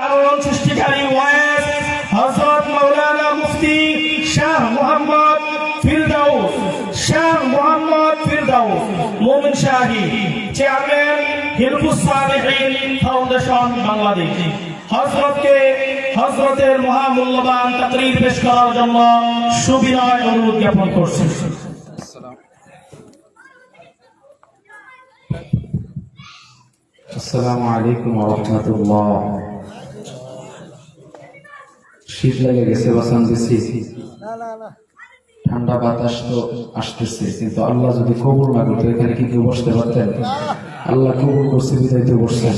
কারণ সৃষ্টিকারী ওয়াইস হযরত মাওলানা মুফতি শাহ মোহাম্মদ ফিরদাউস মুমিন শাহী চেয়ারম্যান হিলফুস সালেহীন ফাউন্ডেশন বাংলাদেশ হযরতের মহামূল্যবান তাকরীর পেশ করার জন্য সুবিনয় অনুরোধ জ্ঞাপন করছি। আসসালামু আলাইকুম ওয়া রাহমাতুল্লাহ। শীত লেগে গেছে বাসান দিছি, ঠান্ডা বাতাস তো আসতেছে, কিন্তু আল্লাহ যদি কবুল না করতো এখানে কি কেউ বসতে পারতেন? আল্লাহ কবুল করছে বিদায় তো বসছেন।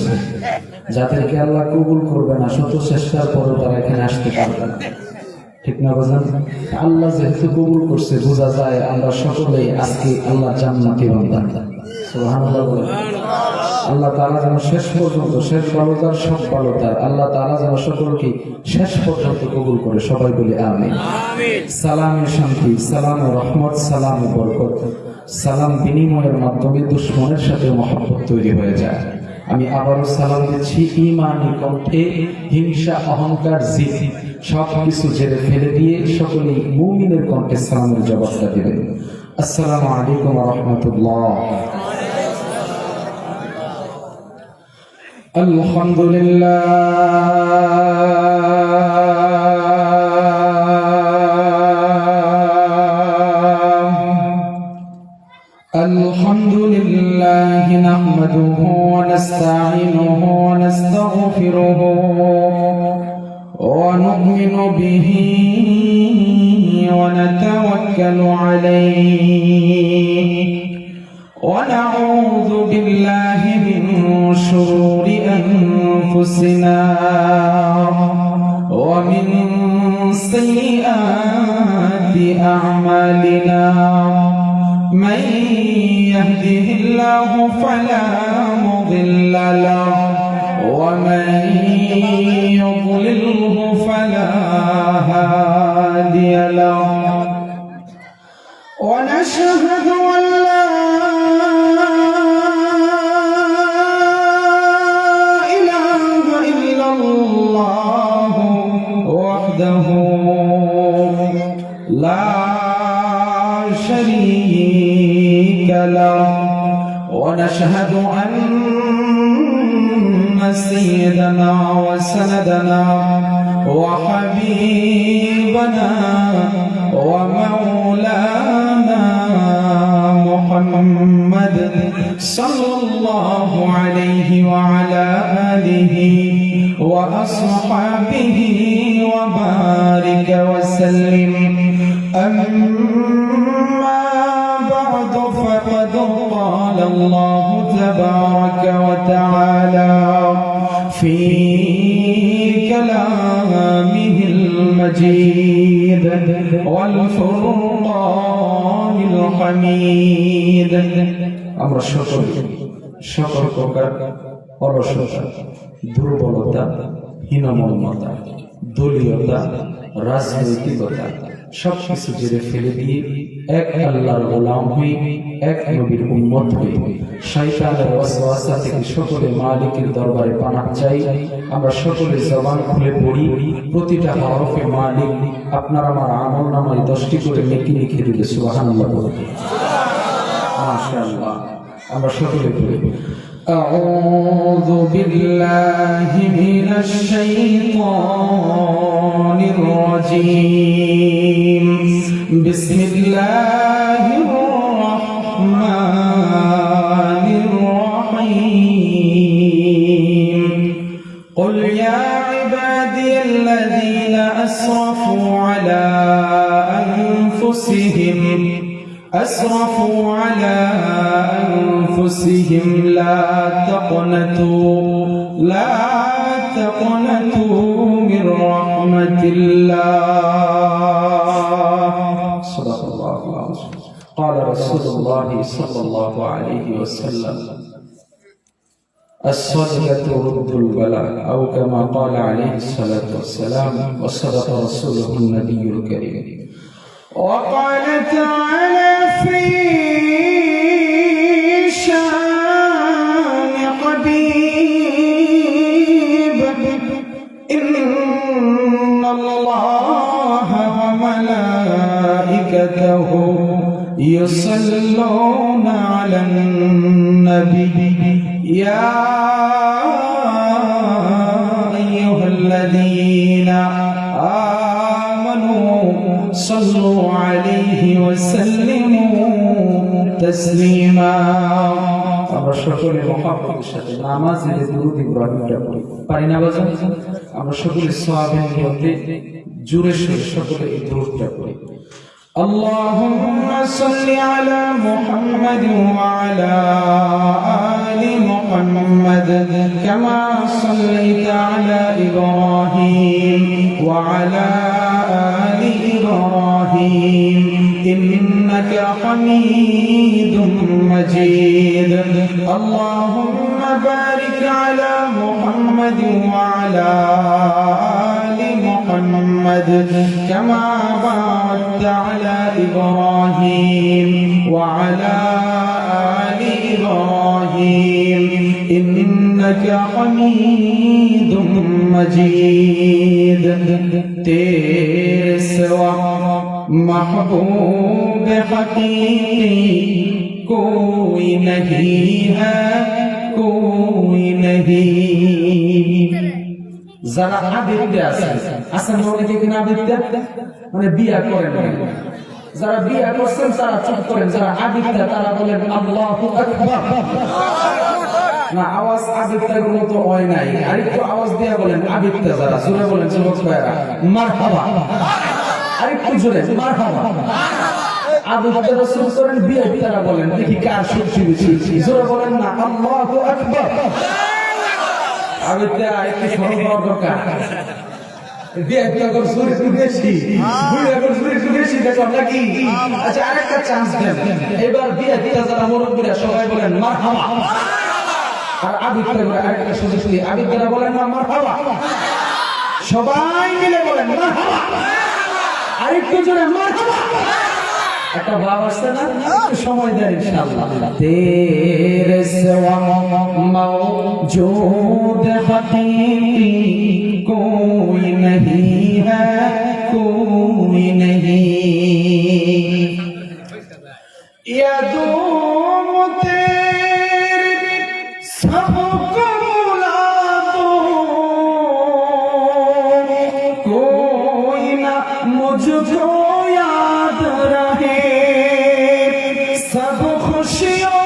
যাদেরকে আল্লাহ কবুল করবে না শত চেষ্টার পরও তারা এখানে আসতে পারবে না, ঠিক না বাজান? আল্লাহ যেহেতু কবুল করছে বোঝা যায় আমরা সকলেই আজকে আল্লাহ জান্নাতি বান্দা। সুবহানাল্লাহ বলেন। আল্লাহ তাআলা যেন শেষ পর্যন্ত, শেষ বালতার সব বালতার আল্লাহ তাআলা যেন সকলকে শেষ পর্যন্ত কবুল করে, সবাই বলি আমিন। সালামে শান্তি, সালামে রহমত, সালামে বরকত, সালাম বিনিময়ের মাধ্যমে দুশ্মনের সাথে মহব্বত তৈরি হয়ে যায়। আমি আবারও সালাম দিচ্ছি ঈমানি কণ্ঠে, হিংসা অহংকার জিদ সবকিছু ঝেড়ে ফেলে দিয়ে সকলেই মুমিনের কণ্ঠে সালামের জবাবটা দেবেন। আসসালামু আলাইকুম ওয়া রাহমাতুল্লাহ। আলহামদুলিল্লাহ আলহামদুলিল্লাহ নাহমাদুহু ওয়া নাস্তাঈনুহু ওয়া নাস্তাগফিরুহু ওয়া নু'মিনু বিহি ওয়া নাতাওয়াক্কালু আলাইহি ওয়া নাউযু বিল্লাহি মিন শুরুরি আনফুসিনা ওয়া মিন সাইয়্যাতি আ'মালিনা من يهده الله فلا مضل له ومن يضلله فلا هادي له ونشهد أن لا إله إلا الله وحده لا شريك له ونشهد أن سيدنا وسندنا وحبيبنا ومولانا محمد صلى الله عليه وعلى آله وأصحابه وبارك وسلم. أما بعد فقد قال الله تبارك وتعالى في كلامه المجيد والفرقان الحميد. আমরা সকল প্রকার অলসতা, দুর্বলতা, হীনমন্যতা, দলীয়তা, রাজনৈতিকতা সবকিছু জেরে ফেলে দিয়ে এক আল্লাহর গোলাম হই, এক নবীর উম্মত হই, শয়তানের ওয়াসওয়াসা থেকে সকলে মালিকের দরবারে পানাহ চাই। আমরা সকলে জবান খুলে পড়ি, প্রতিটা হরফে মালিক আপনার আমার আমলনামায় 10টি করে নেকি লিখে দিবে। সুবহানাল্লাহ। মাশাআল্লাহ। আমরা সকলে পড়ি أعوذ بالله من الشيطان الرجيم. بسم الله الرحمن الرحيم. قل يا عبادي الذين أسرفوا على أنفسهم لا تقنطوا من رحمة الله. صدق الله العظيم. قال رسول الله صلى الله عليه وسلم الصدقة رد البلاء أو كما قال عليه الصلاة والسلام. وصدق رسوله النبي الكريم. وقال تعالى في شان حبيب إن الله وملائكته يصلون على النبي يا أيها الذين آمنوا صلوا عليه وسلموا تسليما আমরা সকলে মুহাম্মদের সাথে নামাজে দুরূদ ইব্রাহিমটা পড়ি পারি না বাজান আমরা সকলে সওয়াবের মধ্যে জোরে সুরে সকলে এই দুরূদটা পড়ি اللهم صل على محمد وعلى آل محمد كما صليت على إبراهيم وعلى آل إبراهيم إنك حميد مجيد اللهم بارك على محمد وعلى آل محمد كما باركت على إبراهيم وعلى آل إبراهيم إنك حميد مجيد तेरे सिवा महबूब हकीकी कोई नहीं है कोई नहीं যারা আবেদে আছে আছেন অনেকে কিনা আবেদে মানে বিয়া করেন যারা বিয়া করছেন তারা চুপ করেন যারা আবেদে তারা বলেন আল্লাহু আকবার না আওয়াজ আবেদটার মতো হয় নাই আরেকটু আওয়াজ দিয়ে বলেন আবেদে যারা জোরে বলেন যুবক ভাইরা মারহাবা আরেকটু জোরে মারহাবা আবেদে রাসূল করেন বিয়া তারা বলেন দেখি কার শক্তি বেশি জোরে বলেন না আল্লাহু আকবার আবেদে আরেকটু সরল হওয়ার দরকার বিয়া কর সুরে একটু বেশি বুড়া কর সুরে একটু বেশি দেখো নাকি আচ্ছা আরেকটা চান্স দেন এবার বিয়া যারা মুরব্বিরা সবাই বলেন মারহাবা আর আবিদরা করে আরেকটা সুযোগ দিয়ে আবিদরা বলেন না মারহাবা সবাই মিলে বলেন মারহাবা আরেকটু জোরে মারহাবা একটা ভাব আসছে না একটু সময় দেন ইনশাআল্লাহ তেরে সিওয়া মওজুদ হকীকি कोई नहीं है कोई नहीं या दूम तेरे सबको बुला दो कोई ना मुझको याद रहे सब खुशियों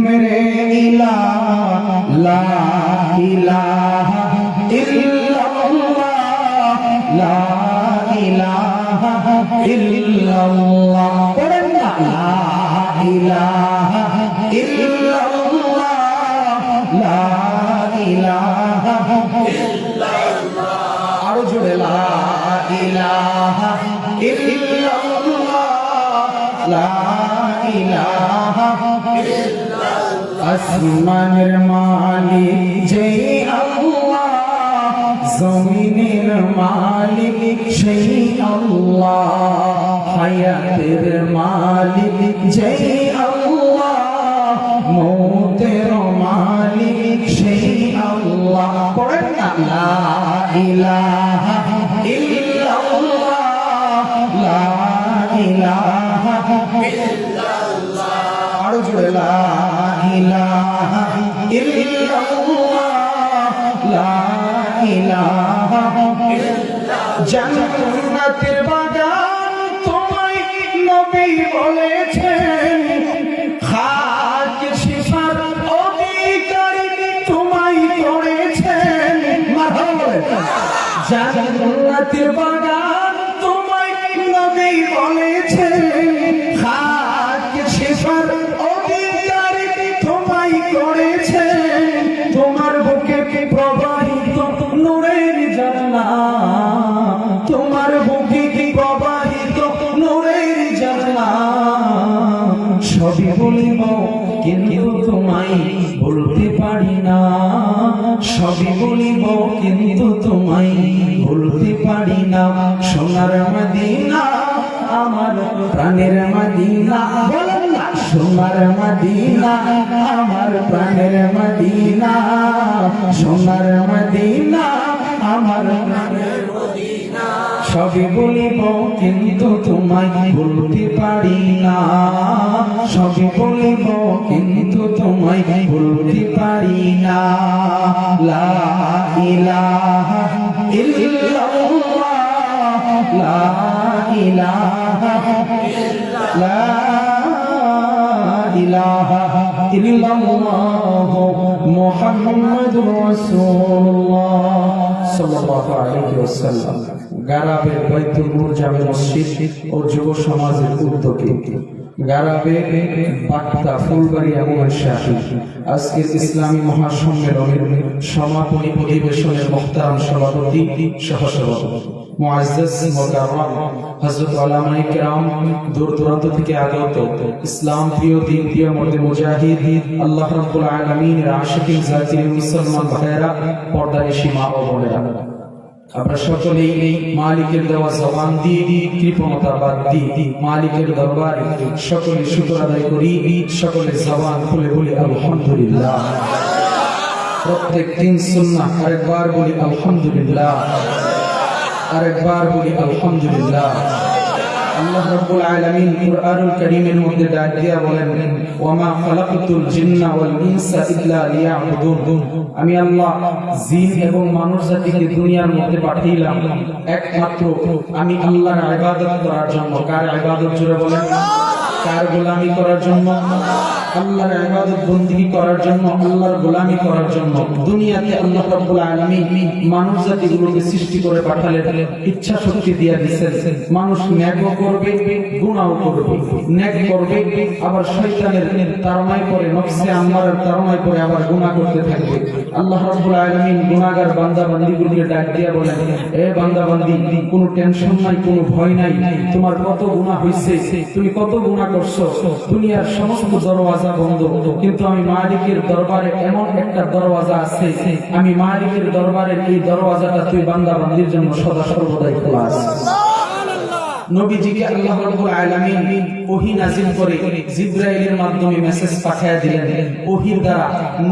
मेरे इलाह ला इलाहा इल्लल्लाह ला इलाहा इल्लल्लाह ला इलाहा इल्लल्लाह ला इलाहा इल्लल्लाह आरो जोड़े ला इलाहा इल्लल्लाह ला इलाहा আসমানের মালিক যেই আল্লাহ জমিনের মালিক সেই আল্লাহ হায়াতের মালিক যেই আল্লাহ মৌতের মালিক সেই আল্লাহ পড়েন না লা ইলাহা ইল্লাল্লাহ লা ইলাহা ইল্লাল্লাহ আরো জোরে লা ইলাহা ইল্লাল্লাহ লা ইলাহা ইল্লাল্লাহ জান্নাতের বাগান তোমায় নবী বলেছেন খাক শিফার অধিকারী তোমায় করেছেন মারহাবা জান্নাতের বাগান তোমায় নবী বলেছেন খাক শিফার করেছেন তোমার বুকে প্রবাহিত নূরের ঝর্ণা তোমার বুকে প্রবাহিত সবই বলিব কিন্তু তোমায় বলতে পারি না, সবই বলিব কিন্তু তোমায় বলতে পারি না। সোনার মদিনা আমার প্রাণের মদিনা, বলেন না সোনার মদিনা আমার প্রাণের মদিনা, সোনার মদিনা আমার প্রাণের মদিনা। সবই বলিব কিন্তু তোমায় বলতে পারি না, সবই বলিব কিন্তু তোমায় বলতে পারি না। লা ইলাহা ইল্লাল্লাহ, লা ইলাহা ইল্লাল্লাহ মুহাম্মাদুর রাসূলুল্লাহ সাল্লাল্লাহু আলাইহি ওয়াসাল্লাম। গারাবের বাইতুল নূর জামে মসজিদ ও যুব সমাজের উদ্যোগে গারাবে বাক্তা ফুলবাড়ি আবুল শাহী আজকের ইসলামী মহাসম্মেলনের সমাপনী অধিবেশনের মুহতারাম সভাপতি সহসভাপতি মুআজ্জাজ মুকাররম হযরত উলামায়ে কেরাম, দূর দূরান্ত থেকে আগত ইসলাম প্রিয় দিন প্রিয় মর্দে মুজাহিদ, আল্লাহ রাব্বুল আলামিনের আশিকিন জাতির মুসলমান ভাইয়েরা, পর্দানিশী মা ও বোনেরা, আমরা সকলেই এই মালিকের দেওয়া জবান দিয়ে কৃপণতা বাদ দিয়ে মালিকের দরবারে সকলে শুকর আদায় করি। সকলে জবান খুলে বলি আলহামদুলিল্লাহ। প্রত্যেক দিন সুন্নাহ আরেকবার বলি আলহামদুলিল্লাহ, আরেকবার বলি আলহামদুলিল্লাহ। আল্লাহ রাব্বুল আলামিন কুরআনুল কারীমের মধ্যে ডাক দিয়া বলেন, ওয়ামা খালাকতুল জিন্না ওয়াল ইনসা ইল্লা লিয়াবুদুন, আমি আল্লাহ জিন এবং মানব জাতিকে দুনিয়ার মধ্যে পাঠাইলাম একমাত্র আমি আল্লাহর ইবাদত করার জন্য। কার ইবাদত জোরে বলেন? কার গোলামি করার জন্য? আল্লাহর ইবাদত বندگی করার জন্য, আল্লাহর গোলামি করার জন্য। দুনিয়াতে আল্লাহ রাব্বুল আলামিন মানব জাতিগুলোকে সৃষ্টি করে পাঠালেন, ইচ্ছা শক্তি দিয়ে দিয়েছেন। মানুষ নেকও করবে, গুনাহও করবে। নেক করবে, আবার শয়তানের তাড়নায় পড়ে, নফসে আম্মারার তাড়নায় পড়ে আবার গুনাহ করতে থাকবে। আল্লাহ রাব্বুল আলামিন গুনাহগার বান্দা বান্দীগুলোকে ডাক দিয়ে বলেন, এ বান্দা বান্দী, কোনো টেনশন নাই, কোনো ভয় নাই। তোমার কত গুনাহ হইছে, তুমি কত গুনাহ করছো, দুনিয়ার সমস্ত দরওয়াজা বন্ধ, কিন্তু আমি মালিকের দরবারে এমন একটা দরওয়াজা আছে, আমি মালিকের দরবারের এই দরওয়াজাটা তুই বান্দা বান্দির জন্য সদা সর্বদাই খোলা আছে। নবীজিকে আল্লাহ রাব্বুল আলামিন ওহী নাযিল করে জিবরাইলের মাধ্যমে মেসেজ পাঠিয়ে দিলেন। ওহীর দ্বারা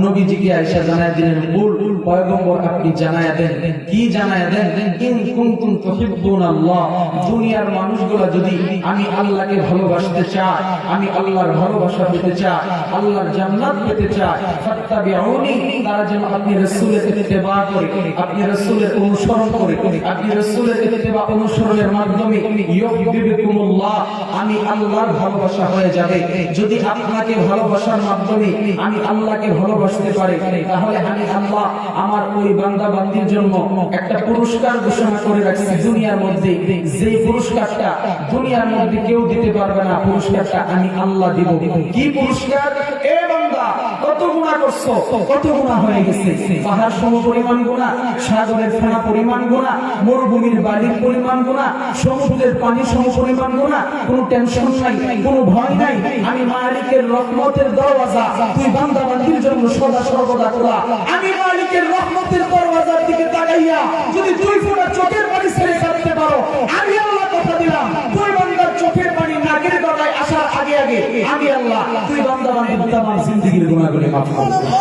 নবীজিকে আয়েশা জানায় দিলেন, কুল পয়গম্বর আপনি জানায়া দেন। কি জানায়া দেন? ইন কুনতুম তুহিব্বুনাল্লাহ, দুনিয়ার মানুষগুলো যদি আমি আল্লাহকে ভালোবাসতে চায়, আমি আল্লাহর ভালোবাসা পেতে চাই, আল্লাহর জান্নাত পেতে চাই, ফাত্তাবিউনি, তারা যেন আপনি রাসূলের ইত্তেবা করে, আপনি রাসূলের অনুসরণ করে, আপনি রাসূলের ইত্তেবা অনুসরণের মাধ্যমে ইউহিব্বুকুমুল্লাহ, আমি আল্লাহর ভালোবাসা হয়ে যাবে। যদি আপনাকে ভালোবাসার মাধ্যমে আমি আল্লাহকে ভালোবাসতে পারি, তাহলে আমি আল্লাহ আমার ওই বান্দা বান্দির জন্য একটা পুরস্কার ঘোষণা করে রাখছি দুনিয়ার মধ্যে। যে পুরস্কারটা দুনিয়ার মধ্যে কেউ দিতে পারবে না, পুরস্কারটা আমি আল্লাহ দিব। কি পুরস্কার? এ বান্দা, কত গুনাহ করছো, কত গুনাহ হয়ে গেছে, পাহাড় সম পরিমাণ গুনাহ, সাগরের ফেনা পরিমাণ গুনাহ, মরুভূমির বালির পরিমাণ গুনাহ, সমুদ্রের পানি সম পরিমাণ গুনাহ। কোনো টেনশন নাই, কোনো ভয় নাই, আমি মালিকের রহমতের দরওয়াজা তুই বান্দা বান্দির জন্য সদা সর্বদা খোলা। আমি মালিকের রহমতের দরওয়াজার দিকে তাকাইয়া যদি দুই ফোঁটা চোখের পানি ছেড়ে কাঁদতে পারো, আমি আল্লাহ কথা দিলাম, তুই বান্দার চোখের পানি নাকের গলায় আসার আগে আগে আমি আল্লাহ তুই বান্দা বান্দির তামাম জিন্দেগীর গুনাহগুলো মাফ করে দেব।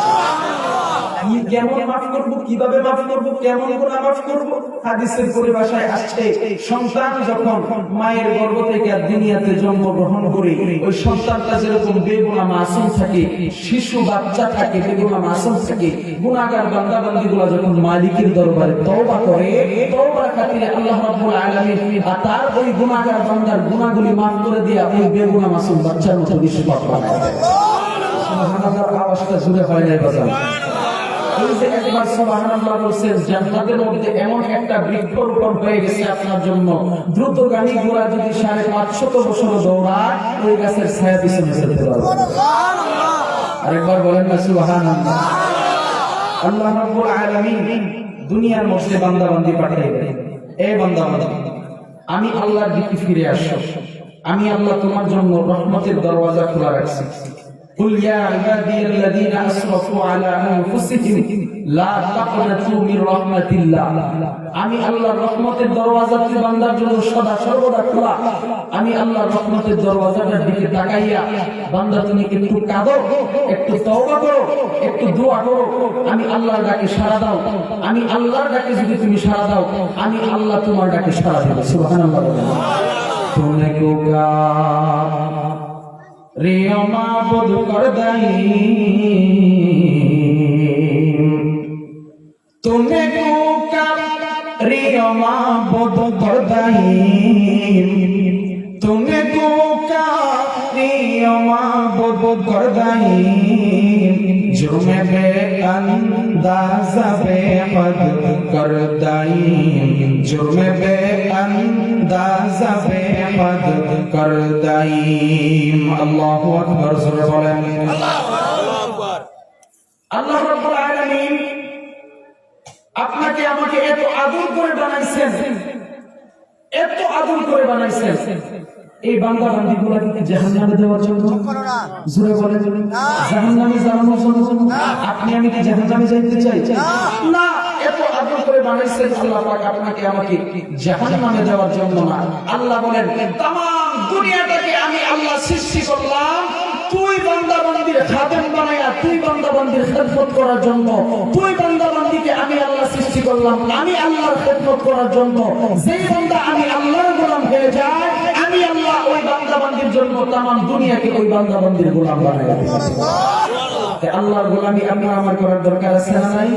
কেমন মাফ করব, কিভাবে মাফ করব, কেমন গুনাহ মাফ করব? হাদিসের পরিভাষায় আসছে, সন্তান যখন মায়ের গর্ভ থেকে দুনিয়াতে জন্মগ্রহণ করে, ওই সন্তানটা যেরকম বেগুনাহ মাসুম থাকে, শিশু বাচ্চা থাকে, বেগুনাহ মাসুম থাকে, গুনাহগার বান্দা বান্দীগুলো যখন মালিকের দরবারে তওবা করে, তওবার খাতিরে আল্লাহ রাব্বুল আলামিন তার ওই গুনাহগার বান্দার গুনাহগুলি মাফ করে দিয়ে ওই বেগুনাহ মাসুম বাচ্চার মতো নিষ্পাপ বানায় দেয়। সুবহানাল্লাহর আওয়াজটা জুড়ে হয় নাই বাজার। এই যে একবার সুবহানাল্লাহ বলছেন, জান্নাতের মধ্যে এমন একটা বৃক্ষরোপণ হয়ে গেছে আপনার জন্য, দ্রুতগামী ঘোড়া যদি ৫৫০ বছর দৌড়ায়, ওই গাছের ছায়া পিছনে চলতে পারবে। সুবহানাল্লাহ, আরেকবার বলেন না সুবহানাল্লাহ। আল্লাহ রাব্বুল আলামিন দুনিয়ার মধ্যে বান্দা বান্দি পাঠিয়ে দেন, এ বান্দা বান্দি, আমি আল্লাহর দিকে ফিরে আসো, আমি আল্লাহ তোমার জন্য রহমতের দরওয়াজা খোলা রাখছি। কুল ইয়া ইবাদিয়াল্লাযীনা আসরাফু আলা আনফুসিহিম লা তাকনাতু মির রাহমাতিল্লাহ। আমি আল্লাহর রহমতের দরওয়াজাটি বান্দার জন্য সদা সর্বদা খোলা। আমি আল্লাহর রহমতের দরওয়াজাটার দিকে তাকাইয়া বান্দা তুমি একটু কাঁদো, একটু তওবা করো, একটু দোয়া করো, আমি আল্লাহর ডাকে সাড়া দাও। আমি আল্লাহর ডাকে যদি তুমি সাড়া দাও, আমি আল্লাহ তোমার ডাকে সাড়া দেব। সুবহানাল্লাহ। तुमने को का रियो माबूद कर दई, तुमने को का रियो माबूद कर दई, तुमने को का रियो माबूद कर दई, जुर्म बेअंदाज़ा बेहद कर दई, जुर्म बेअंदाज़ा बेहद कर दई। अल्लाहु अकबर। ज़ोरे बोलें अल्लाहु अकबर। আল্লাহ রাব্বুল আলামিন আপনাকে আমাকে এত আদর করে বানাইছেন, এত আদর করে বানাইছেন। এই বান্দা বান্দীগুলোকে কি জাহান্নামে দেওয়ার জন্য? জোরে বলেন জাহান্নামে যাওয়ার জন্য? আপনি আমি কি জাহান্নামে যাইতে চাই? না, এত আদর করে বানাইছেন আল্লাহ পাক আপনাকে আমাকে জাহান্নামে দেওয়ার জন্য না। আল্লাহ বলেন तमाम দুনিয়াটাকে আমি আল্লাহ সৃষ্টি করলাম তুই বান্দা বান্দীর খাদেম বানায়া, তুই বান্দা বান্দীর খেদমত করার জন্য। তুই বান্দা বান্দীকে আমি আল্লাহ সৃষ্টি করলাম আমি আল্লাহর খেদমত করার জন্য। যেই বান্দা আমি আল্লাহর গোলাম হয়ে যায়, আমি আল্লাহ ওই বান্দা বান্দীর জন্য तमाम দুনিয়াকে ওই বান্দা বান্দীর গোলাম বানায়া দিই। আল্লাহর গোলামি আপনার আমার করার দরকার আছে না নাই?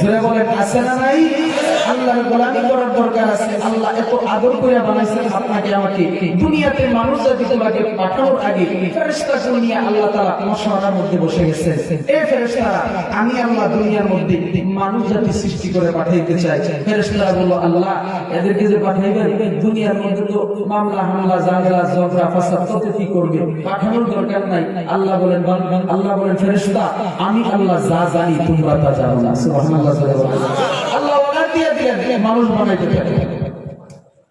জোরে বলেন আছে না নাই? আল্লাহর গোলামি করার দরকার আছে। আল্লাহ এত আদর করে বানাইছেন আপনাকে আমাকে। দুনিয়াতে মানুষ জাতিকে পাঠানোর আগে ফেরেশতাকে নিয়ে আল্লাহ তাআলা মশওয়ারার মধ্যে বসে গেছেন। এই ফেরেশতারা আমি আল্লাহ দুনিয়ার মধ্যে মানুষ জাতি সৃষ্টি করে পাঠাইতে চাই। ফেরেশতারা বলল আল্লাহ এদেরকে যে পাঠাইবেন দুনিয়ার মধ্যে তো মামলা হামলা ঝামেলা ঝগড়া ফাসাদ কত কি করবে, পাঠানোর দরকার নাই। আল্লাহ বলেন ফেরেশতা আমি আল্লাহ যা জানি তোমরা তা জানো না। সুবহানাল্লাহ। আল্লাহ অর্ডার দিয়ে দিলেন মানুষ বানাইতে পারে।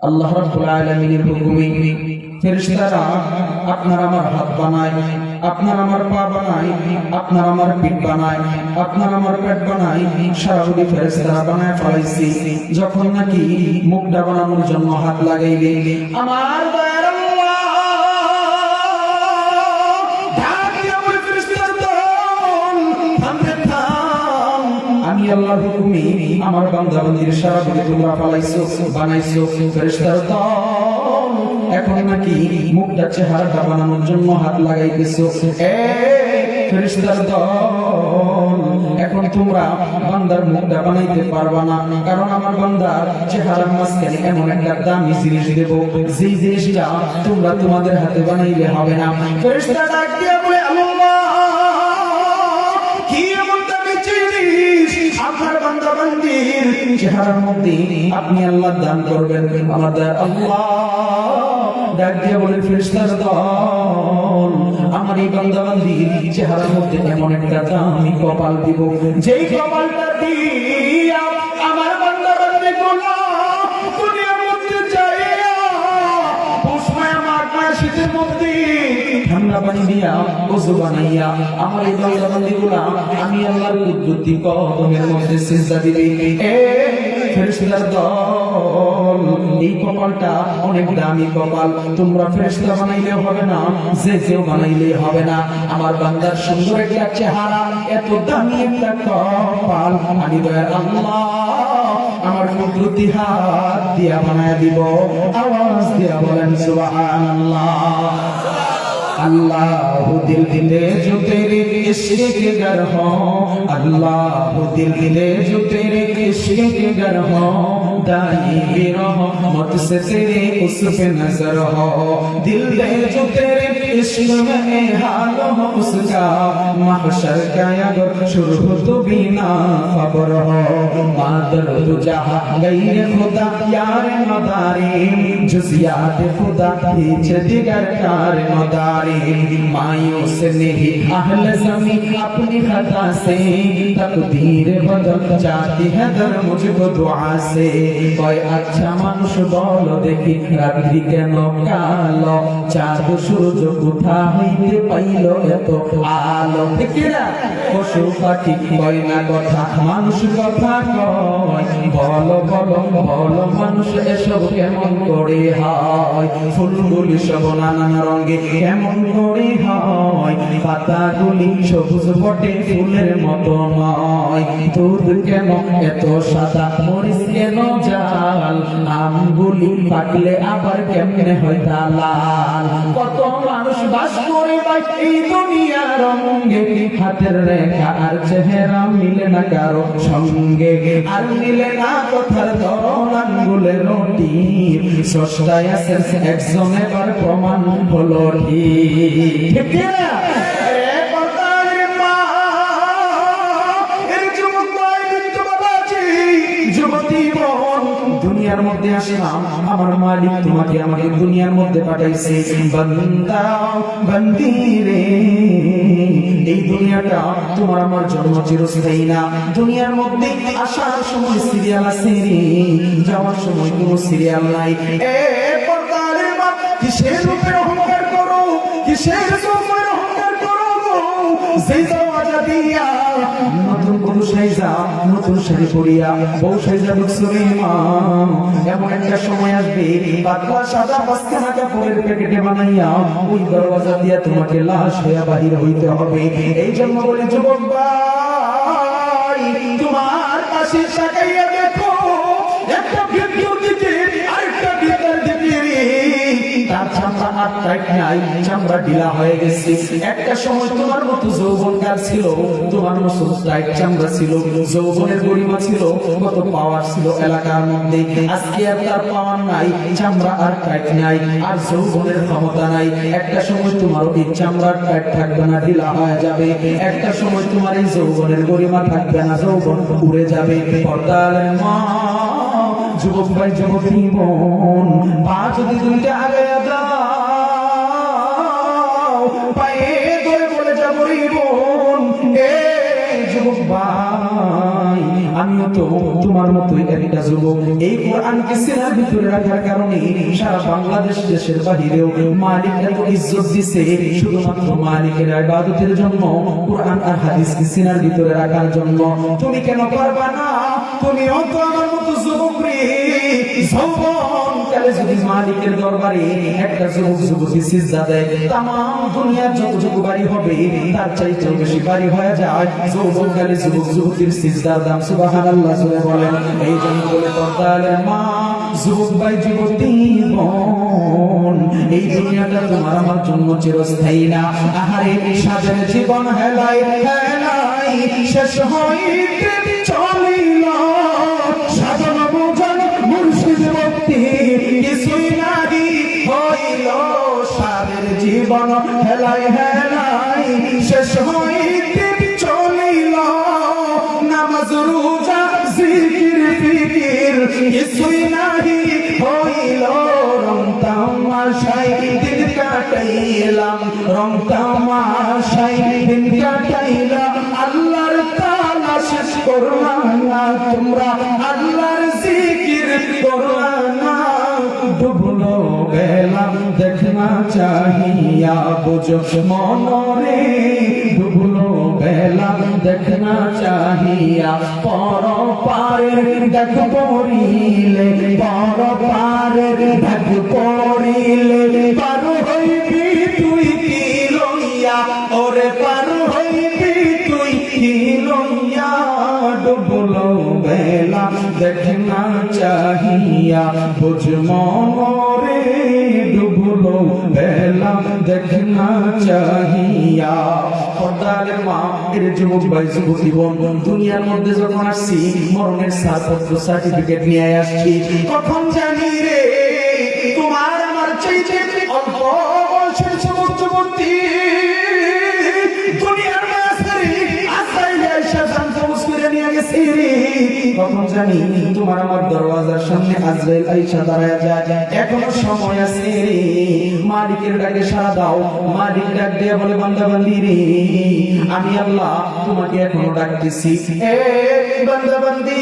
আল্লাহ রাব্বুল আলামিনের হুকুমে ফেরেশতারা আপনার আমার হাত বানায়, আপনার আমার পা বানায়, আপনার আমার পিঠ বানায়, আপনার আমার পেট বানায়, সারা বডি ফেরেশতারা বানায় ফেলাইছি। যখন নাকি মুখটা বানানোর জন্য হাত লাগাইলে আমার দয়ার আল্লাহ আমি আল্লাহর হুকুমে আমার বান্দা বান্দীর সারা বডি তোমরা ফেলাইছো, বানাইছো। ফেরেশতার দল এখন নাকি মুখটা চেহারাটা বানানোর জন্য হাত লাগাইতেছো। ফেরেশতার দল এখন তোমরা বান্দার মুখটা বানাইতে পারবা না, কারণ আমার বান্দার চেহারার মাঝখানে এমন একটা দামি জিনিস দেব যেই জিনিসটা তোমরা তোমাদের হাতে বানাইলে হবে না। ফেরেশতা ডাক দিয়ে বলে আল্লাহ কি এমন দামি জিনিস আপনার বান্দা বান্দীর চেহারার মধ্যে আপনি আল্লাহ দান করবেন? আমাদের আল্লাহ ডাক দিয়ে বলে ফেরেশতার দল আমার এই বান্দা বান্দীর চেহারার মধ্যে এমন একটা দামি কপাল দিব যেই কপালটা দিয়া আমার বান্দা বান্দীগুলো দুনিয়ার মধ্যে যাইয়া উষ্ণায় মাঘ শীতের মধ্যে ঠান্ডা পানি দিয়া ওযু বানাইয়া আমার এই বান্দা বান্দীগুলো আমি আল্লাহর কুদরতি কদমের মধ্যে সিজদা দিবে। ফেরেশতার দল এই কপালটা অনেক দামি কপাল, তোমরা ফেরেশতা বানাইলেও হবে না, যে কেউ বানাইলেও হবে না। আমার বান্দার সুন্দর একটা চেহারা, এত দামি একটা কপাল আমি দয়ার আল্লাহ আমার কুদরতি হাত দিয়া বানায় দিব। আওয়াজ দিয়া বলেন সুবহানাল্লাহ। अल्लाह दिल दिले जो तेरे इश्क के गर हो, अल्लाह दिल दिले जो तेरे इश्क के गर हो, दाई भी रहो मुझसे तेरे उस पे नजर हो। दिल दे जो तेरे इश्क में हाल हो उसका महशर का अगर शुरू हो तो बिना खबर हो मादर तो जहाँ गई खुदा यार मदारी जुजियात खुदा पीछे दिगर कार मदारी मायूस नहीं अहले ज़मीं अपनी खता से तकदीर बदल जाती है दर मुझको दुआ से कोई अच्छा मानुष बोलो देखी रात्रि केन कालो चाँद सूरज कोथा হইতে পাইল এত আলো ঠিক না পশু পাখি কয় না কথা মানুষ কথা কয় বলো বলো বলো মানুষ এসব কেমন করে হয় ফুলগুলি সব নানান রঙে কেমন করে হয় পাতাগুলি সবুজ বটে ফুলের মতো নয় দুধ কেন এত সাদা মরিচ কেন জাল আমগুলি পাকলে আবার কেমনে হয় তা লাল কত মানুষ বাস করে ভাই এই দুনিয়ার রঙে হাতের রেখা আর চেহারা মিলে না কারো সঙ্গে আর মিলে না কথার ধরন আঙ্গুলের রুটি স্রষ্টায় আছেন একজন এবার প্রমাণ হলো ঠিক ঠিক না দুনিয়ার মধ্যে আসলাম আমার মালিক তোমাকে আমাকে দুনিয়ার মধ্যে পাঠাইছে বান্দা বান্দি রে এই দুনিয়াটা তোমার আমার জন্য চিরস্থায়ী না দুনিয়ার মধ্যে আসার সময় সিরিয়াল আছে রে যাওয়ার সময় কোনো সিরিয়াল নাই এ পর্দার মা কিসের উপরে অহংকার করো কিসের উপরে অহংকার করো যেই দরজা দিয়া নতুন বধূ সাইজা নতুন শাড়ি পরিয়া বউ সাইজা ঢুকছরে মা এমন একটা সময় আসবে পাতলা সাদা পাঁচখানা কাপড়ের প্যাকেটে বানাইয়া ওই দরজা দিয়া তোমাকে লাশ হইয়া বাহির হইতে হবে এই জন্য বলে যুবক ভাই তোমার পাশে তাকাইয়া দেখো একটা ভিডিও দিকে আরেকটা ভিতর দিকে তার চামড়া আর টাইট নাই চামড়া ঢিলা হয়ে গেছে একটা সময় তোমার মতো যৌবনকাল ছিল তোমার মতো টাইট চামড়া ছিল যৌবনের গরিমা ছিল কত পাওয়ার ছিল এলাকার মধ্যে আজকে আর তার পাওয়ার নাই চামড়া আর টাইট নাই আর যৌবনের ক্ষমতা নাই একটা সময় তোমার এই চামড়া টাইট থাকবে না ঢিলা হয়ে যাবে একটা সময় তোমার এই যৌবনের গরিমা থাকবে না যৌবন উড়ে যাবে পর্দার মা যুবক ভাই যুবতী বোন পা যদি দুইটা আগে দাও পায়ে ধরে বলে যাবো রে বোন এ যুবক ভাই আমিও তো তোমার মতোই একটা যুবক এই কোরআনকে সিনার ভিতরে রাখার কারণে সারা বাংলাদেশ দেশের বাহিরেও মালিক এত ইজ্জত দিছে শুধুমাত্র মালিকের ইবাদতের জন্য কোরআন আর হাদিসকে সিনার ভিতরে রাখার জন্য তুমি কেন পারবা না তুমিও তো আমার মতো যুবক রে যৌবন কালে যদি মালিকের দরবারে একটা যুবক যুবতী সিজদা দেয় তামাম দুনিয়ার যতটুকু বাড়ি হবে তার চাইতেও বেশি বাড়ি হয়ে যায় যৌবন কালে যুবক যুবতীর সিজদার দাম সুবহানাল্লাহ জোরে বলেন এই জন্য বলে পর্দার মা যুবক ভাই যুবতী বোন এই দুনিয়াটা তোমার আমার জন্য চিরস্থায়ী না আহারে সাদের জীবন হেলাই হেলাই শেষ হইতে চলিল সাধন বুঝন মুর্শিদ ভক্তি কিছুই নাহি হইল সাদের জীবন হেলাই হেলাই শেষ হইতে চলিল নামাজ রোজা জিকির ফিকির কিছুই নাহি হইল রং তামাশাই দিন কাটাইলাম রং তামাশাই দিন কাটাইলাম আল্লাহর তালা শেষ করলাম না তোমরা আল্লাহর জিকির করলাম না ডুবলো গেলাম দেখনা চাহিয়া বুঝো মনরে ডুবলো গেলাম দেখনা চাহিয়া পর পারের দেখ পড়িলে পর পারের দেখ পড়িলে পার হইবি তুই কি লইয়া ওরে পার হইবি তুই কি লইয়া ডুবলো গেলাম দেখনা চাহিয়া বুঝ মনরে ডুবলো গেলাম দেখনা চাহিয়া পর্দার মা এর যুবক ভাই যুবতী বোন দুনিয়ার মধ্যে যখন আসছি মরণের সার্টিফিকেট নিয়ে আসছি কখন জানি রে তোমার আমার চাইতে অল্প বয়সের যুবক মধ্যবর্তী দুনিয়ার মাঝখানে আজরাইল আয়েশা জান কবজ করে নিয়ে গেছে রে। কখন জানি তোমার আমার দরওয়াজার সামনে আজরাইল আয়েশা দাঁড়ায় যায়, এখনো সময় আছে রে, মালিকের ডাকে সাড়া দাও। মালিক ডাক দিয়ে বলে, বান্দা বান্দি রে, আমি আল্লাহ তোমাকে এখনো ডাকতেছি। এ বান্দা বান্দি,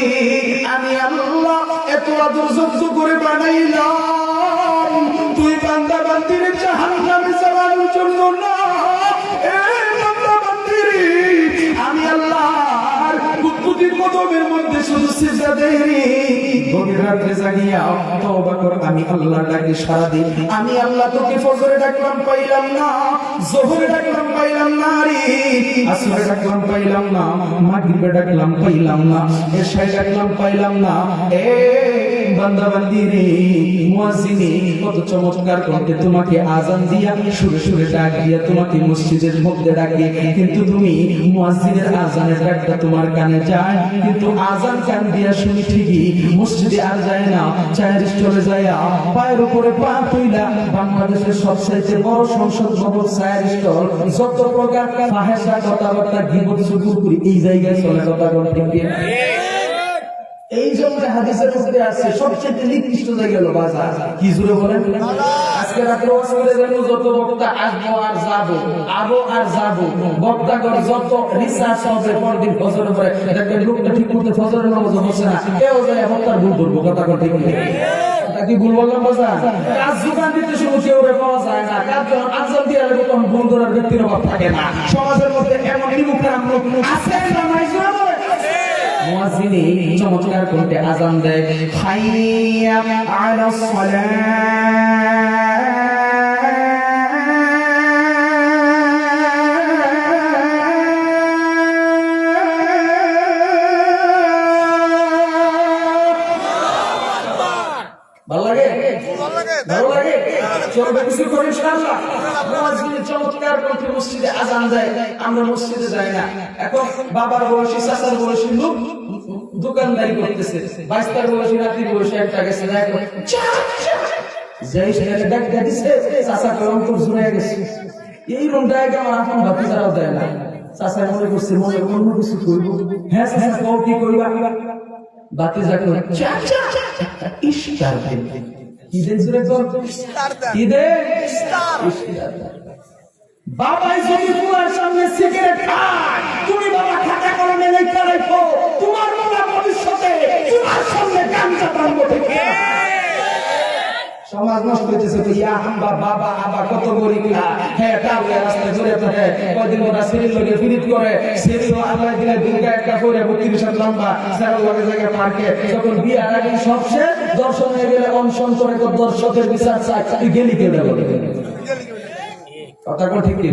আমি আল্লাহ এত আদর সহ্য করে বানাইলাম, তুই বান্দা বান্দির জাহান্নামে যাওয়ার জন্য না। এ বান্দা বান্দি রে, আমি আল্লাহর কুদরতের কদমের মধ্যে শুধু সিজদা দেই রে। গভীর রাতে জাগিয়া তওবা কর, আমি আল্লাহর ডাকে সাড়া দিই। আমি আল্লাহ তোকে ফজরে ডাকলাম পাইলাম না, যোহরে ডাকলাম পাইলাম না রে, আসরে ডাকলাম পাইলাম না, মাগরিবে ডাকলাম পাইলাম না, এশায় ডাকলাম পাইলাম না। এ বান্দা বান্দি রে, মুয়াজ্জিনে কত চমৎকার কণ্ঠে তোমাকে আযান দিয়া সুরে সুরে ডাক দিয়া তোমাকে মসজিদের মধ্যে ডাকে, কিন্তু তুমি মুয়াজ্জিনের আযানের ডাকটা তোমার কানে যায়, কিন্তু আযান কান দিয়া শুনি ঠিকই, মসজিদে আর যায় না। চায়ের স্টলে যায়, পায়ের উপরে পা তুইলা বাংলাদেশের সবচাইতে বড় সংসদ ভবন চায়ের স্টল, যত প্রকার ফাহেসা কথাবার্তা গীবত চুগুরগুলি এই জায়গায় চলে। কথা বলতে এই জন্য হাদিসের মধ্যে আছে সবচেয়ে নিকৃষ্ট জায়গা হলো বাজার। কি জুড়ে বলেন? আজকে রাত্রে ওয়াজে যাবো, যত বক্তা আসবো আর যাবো, আবো আর যাবো, বক্তাগণ যত রিসার্চ হবে পরদিন ফজরের পরে দেখবেন লোকটা ঠিক মতো ফজরের নামাজ হচ্ছে না, কেউ যায় বক্তার ভুল ধরবো। কথা কথা কি ভুল বললাম? বাজার কাজ দোকান দিতে শুরু কেউ পাওয়া যায় না, কাজ যখন আনসার দিয়ে আসবে তখন ভুল ধরার ব্যক্তির অভাব থাকে না। সমাজের মধ্যে এমন নিমুখরাম লোক আছে না নাই? মুয়াজ্জিনে চমৎকার কণ্ঠে আযান দেয়, হাইয়া আলাস সালাহ। ভালো লাগে? ভালো লাগে? চলবে কিছু করে ইনশাআল্লাহ। মুয়াজ্জিনে চমৎকার কণ্ঠে মসজিদে আযান দেয়, আমরা মসজিদে যাই না। এখন বাবার বয়সী, চাচার বয়সী লোক দোকানদারি করতেছে, বাইস্তার বয়সী, রাত্রির বয়সী একটা গেছে, যেই সেখানে ডাক দিছে, চাচা কলম তোর জুড়ে গেছে। এই রুমটায় আমার আপন ভাতি যারাও দেয় না। চাচা মনে করছে মনে অন্য কিছু করব। হ্যাঁ চাচা কও কি করবা? বাতি যা করে ইস্তার দেন। কি দেন জুড়ে কর? কি দেন? ইস্তার। বাবাই যদি তোমার সামনে সিগারেট খায়, তুমি বাবা খাতা কলমে লেখা রাখো, তোমার বাবা ভবিষ্যতে তোমার সামনে গাঞ্জা পান করবে। সমাজ নষ্ট হইতেছে তো ইয়া হাম্বা বাবা আবা কত গরিব না। হ্যাঁ টাউলে রাস্তায় ঘুরে থাকে, কয়দিন ওরা সিরিল লগে ফিরিত করে, সিরিল আল্লাহ দিলে দুর্গা একটা করে 32 হাত লম্বা সেরাল লগে জায়গায় পার্কে, যখন বিয়ার আগে সবচেয়ে দর্শন হয়ে গেলে অনশন করে তো দর্শকের বিচার চাই, তুই গেলি কে দেবো? কথা ঠিক কি?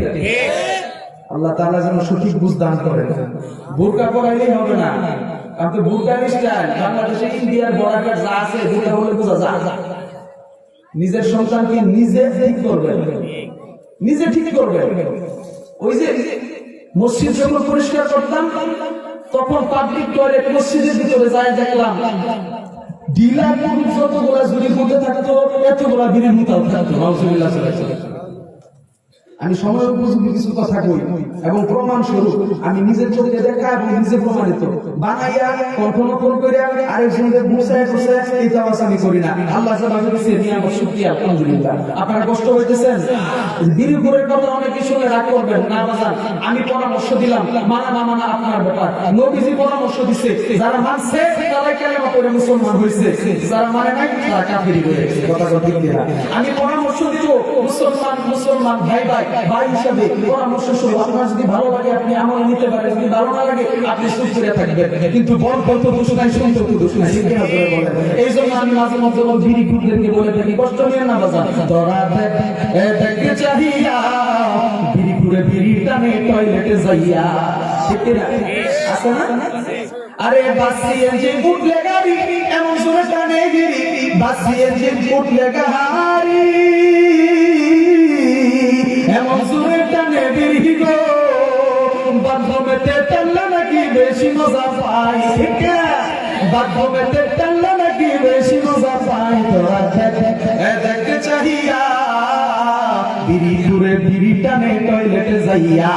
আল্লাহ তাআলা যেন সঠিক বুঝ দান করেন। বোরকা পরাইলেই হবে না, আপনি বোরকা স্টাইল বাংলাদেশে ইন্ডিয়ার বর্ডার যা আছে বোরকা হলে বোঝা যায়। নিজের সন্তানকে নিজে ঠিক করবেন, নিজে ঠিক করবেন। ওই যে মসজিদ যখন পরিষ্কার করতাম তখন পাবলিক টয়লেট মসজিদের ভিতরে যায় দেখলাম ডিলা যতগুলা জুড়ি মধ্যে থাকতো এতগুলা বিড়ির মুতাল থাকতো। নাউজুবিল্লাহ। আমি সময় উপযোগী কিছু কথা কই এবং প্রমাণ স্বরূপ আমি নিজের চোখে দেখা এবং নিজে প্রমাণিত বানাইয়া কল্পনা করে আরেকজনকে বুঝায় বুঝায় এই তামাশা আমি করি না। আল্লাহ আমাকে দিয়েছে নিয়ামত শুকরিয়া আলহামদুলিল্লাহ। আপনারা কষ্ট হইতেছেন? বিড়িপুরের কথা অনেক কিছু রাগ করবেন না বাজান, আমি পরামর্শ দিলাম, মানা না মানা আপনার ব্যাপার। নবীজি পরামর্শ দিছে, যারা মানছে তারাই কালেমা পড়ে মুসলমান হয়েছে, যারা মানে নাই তারা কাফির হয়ে গেছে। কথা ঠিক কিনা? আমি পরামর্শ দিব মুসলমান ভাই ভাই হিসাবে পরামর্শ শুরু। আপনার যদি ভালো লাগে আপনি আমল নিতে পারেন, যদি ভালো না লাগে আপনি চুপ করে থাকবেন, কিন্তু বল তো দোষ নাই, শুনতে তো দোষ নাই। এই জন্য আমি মাঝে মধ্যে বিড়ি খুঁড়দেরকে বলে থাকি, কষ্ট নিয়ে না বাজান, ধরা দেখে চাহিয়া বিড়ি খুঁড়ে বিড়ির টানে টয়লেটে যাইয়া। ঠিক না? আছে না? আরে বাসিয়ে যে উঠলে গাড়ি এমন জোরে টানে গিরি, বাসিয়ে যে উঠলে গাড়ি এমন জোরে টানে বিড়ি গো, বাথরুমেতে টানলে নাকি বেশি মজা পাই। ঠিক না? বাথরুমেতে টানলে নাকি বেশি মজা পাই। তোরা দেখে চাহিয়া বিড়ি ঘুরে বিড়ি টানে টয়লেটে যাইয়া।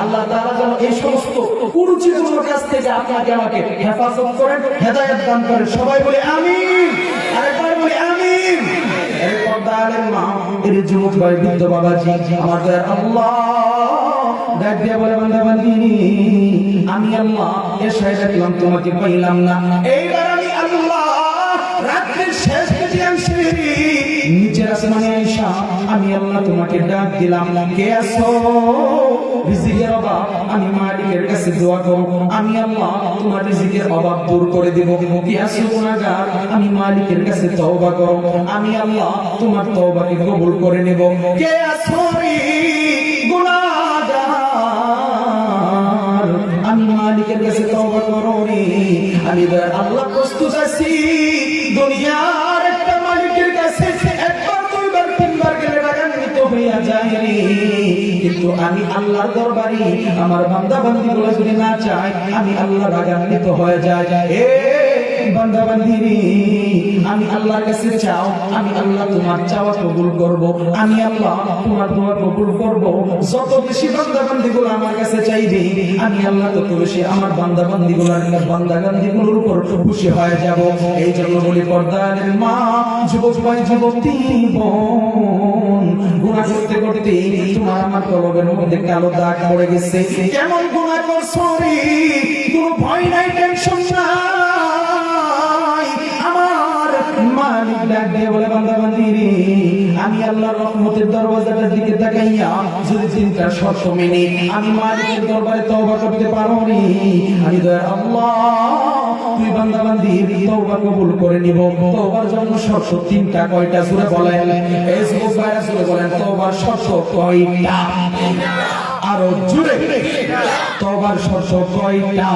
আল্লাহ তাআলা যেন এই সমস্ত কুরুচিগুলোর কাছ থেকে আপনাকে আমাকে হেফাজত করেন, হেদায়েত দান করেন। সবাই বলে আমিন, আরেকবার বলে আমিন। এই পর্দার মা, এর যুবক ভাই, বৃদ্ধ বাবাজি, আমাদের আল্লাহ ডাক দিয়ে বলে, বান্দা বান্দি, আমি আল্লাহ এসে দেখলাম তোমাকে পাইলাম না, এইবার আমি আল্লাহ রাত্রির শেষ তৃতীয়াংশে নিচের আসমানে আইসা আমি আল্লাহ তোমাকে ডাক দিলাম, কে আছো? রিজিকের অভাব, আমি মালিকের কাছে দোয়া করব, আমি আল্লাহ তোমার রিজিকের অভাব দূর করে দেব। কে আছো গুনাহগার? আমি মালিকের কাছে তওবা করব, আমি আল্লাহ তোমার তওবাকে কবুল করে নেব। কে আছো রে গুনাহগার? আমি মালিকের কাছে তওবা করব রে, আমি আল্লাহ প্রস্তুত আছি দুনিয়ার একটা মালিকের কাছে একবার দুইবার তিনবার গেলে রাগান্বিত হইয়া যায় রে, কিন্তু আমি আল্লাহর দরবারে আমার বান্দা বান্দীগুলো যদি না চায়, আমি আল্লাহ রাগান্বিত হয়ে যায়। এ বান্দা বান্দী রে, আমি আল্লাহর কাছে চাও, আমি আল্লাহ তোমার চাওয়া কবুল করব, আমি আল্লাহ তোমার দোয়া কবুল করব। যত বেশি বান্দা বান্দীগুলো আমার কাছে চাইবে, আমি আল্লাহ তত বেশি আমার বান্দা বান্দীগুলোর উপর খুশি হয়ে যাব। এই জন্য বলি, পর্দার মা, যুবক ভাই, যুবতী বোন, গুনাহ করতে করতে তোমার আমার কলবের মধ্যে কালো দাগ পড়ে গেছে। কেমন গুনাহ করছো রে? কোনো ভয় নাই, টেনশন নাই। আমার মালিক ডাক দিয়ে বলে, বান্দা বান্দি রে, আমি আল্লাহর রহমতের দরওয়াজাটার দিকে তাকাইয়া যদি তিনটা শর্ত মেনে আমি মালিকের দরবারে তওবা করতে পারো রে, আমি দয়া আল্লাহ তুই বান্দা বান্দির তওবা কবুল করে নিব। তওবার জন্য শর্ত তিনটা। কয়টা? সূরা বলেন, এই যুবক ভাইরা সূরা বলেন, তওবার শর্ত কয়টা? আরো জোরে, তওবার শর্ত কয়টা?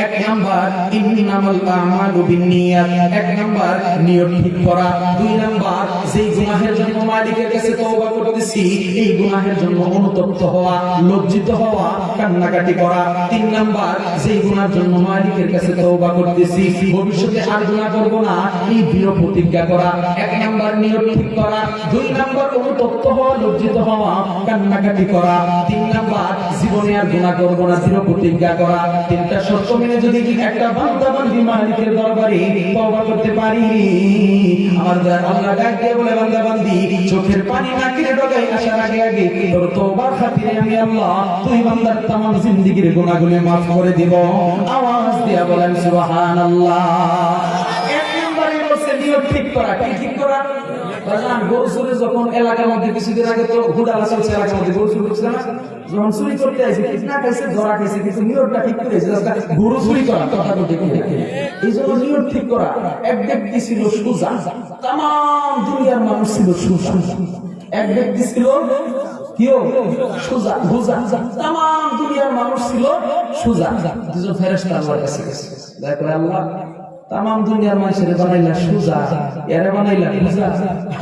এক নাম্বার, ইন্নামাল আমালু বিন্নিয়াত, এক নাম্বার নিয়ত ঠিক করা। দুই নাম্বার, যেই গুনাহের জন্য মালিকের কাছে তওবা করতেছি, এই গুনাহের জন্য অনুতপ্ত হওয়া, লজ্জিত হওয়া, কান্নাকাটি করা। তিন নাম্বার, যেই গুনাহের জন্য মালিকের কাছে তওবা করতেছি, ভবিষ্যতে আর গুনাহ করব না, এই দৃঢ় প্রতিজ্ঞা করা। এক নাম্বার নিয়ত ঠিক করা, দুই নাম্বার অনুতপ্ত হওয়া, লজ্জিত হওয়া, কান্নাকাটি করা। তিন নাম্বার, জীবনে আর গুনাহ করব না, দৃঢ় প্রতিজ্ঞা করা। তিনটা শর্ত মেনে যদি একটা বান্দা বান্দি মালিকের দরবারে তওবা করতে পারি, আমার দয়ার আল্লাহ ডাক দিয়ে বলে, বান্দা বান্দি, চোখের পানি নাকের ডগায় আসার আগে আগে তোর তওবার খাতিরে আমি আল্লাহ তুই বান্দার তামাম জিন্দেগীর গুনাহগুলো মাফ করে দিব। আওয়াজ দিয়া বলেন সুবহানাল্লাহ। এক নম্বরে বলছে নিয়ত ঠিক করা। কি ঠিক করা? গরু চুরি যখন এলাকার মধ্যে কিছুদিন আগে তো হুডালা চলছে, এলাকার মধ্যে গরু চুরি করছিল না, যখন চুরি করতে আসে কৃষ্ণা খাইছে, ধরা খাইছে, কিন্তু নিয়তটা ঠিক করে গরু চুরি করা কথা বলতে, এই জন্য নিয়ত ঠিক করা। এক ব্যক্তি ছিল সুজা, তাম দুনিয়ার মানুষ ছিল সুজা। এক ব্যক্তি ছিল কেউ সুজা, বুজা, তাম দুনিয়ার মানুষ ছিল সুজা। দুজন ফেরেশতা আল্লাহর কাছে গেছে, দেখো আল্লাহ তাম দুনিয়ার মানুষের বানাইলা সুজা, এরে বানাইলা বুজা,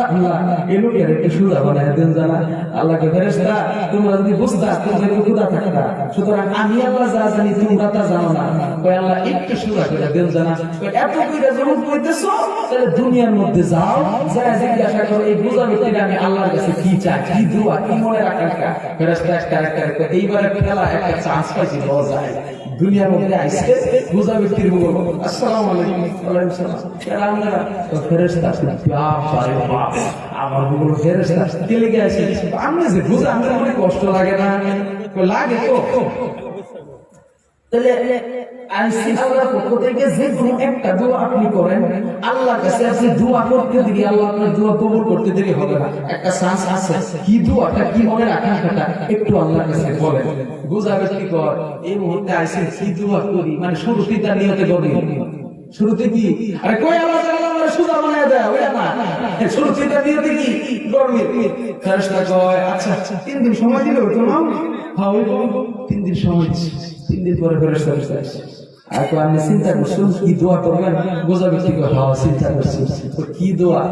আল্লাহ এলো এর একটু সুজা বানাই দেন জানা। আল্লাহকে, ফেরেশতা তোমরা যদি বুঝতা তোমরা একটু খুদা থাকতা, সুতরাং আমি আল্লাহ যা জানি তোমরা তা জানো না, কই আল্লাহ একটু সুজা করে দেন জানা। এত কইরা যখন কইতেছো, তাহলে দুনিয়ার মধ্যে যাও, যায় জিজ্ঞাসা করো এই বুজা ব্যক্তিটা আমি আল্লাহর কাছে কি চাই, কি দোয়া, কি মনে রাখার। ফেরেশতা একটা এইবারে খেলা একটা চান্স পাইছি, বলা যায় দুনিয়ার মধ্যে আইসে বুঝা ব্যক্তির বলব, আসসালামু আলাইকুম, ওয়ালাইকুম সালাম, কেরাম না তো ফেরেশতা বাপ রে বাপ, আমার বলল ফেরেশতা কেলে গেছে, আমরা যে বুঝা আমরা অনেক কষ্ট লাগে না, লাগে তো। তাহলে আইসি আল্লাহর পক্ষ থেকে যে কোনো একটা দোয়া আপনি করেন, আল্লাহর কাছে আপনি দোয়া করতে দেরি, আল্লাহ আপনার দোয়া কবুল করতে দেরি হবে না। একটা চান্স আছে, কি দোয়াটা, কি মনে রাখার কথা একটু আল্লাহর কাছে বলেন। বুঝাবে কি কর এই মুহূর্তে আইসি কি দোয়া করি, মানে শুরুতে তার নিয়তে করি, শুরুতে কি আরে কই আল্লাহ তাআলা আমরা সুজা বানায় দেয়, ওইটা না, শুরুতে তার নিয়তে কি করবি। ফেরেশতা কয় আচ্ছা 3 দিন সময় দিলে হতো না? হ্যাঁ ওই 3 দিন সময়, 3 দিন পরে ফেরেশতা আসে। আর তো আমি চিন্তা করছি কি দোয়া করবেন, বোঝা ব্যক্তি হওয়া চিন্তা করছি কি দোয়া।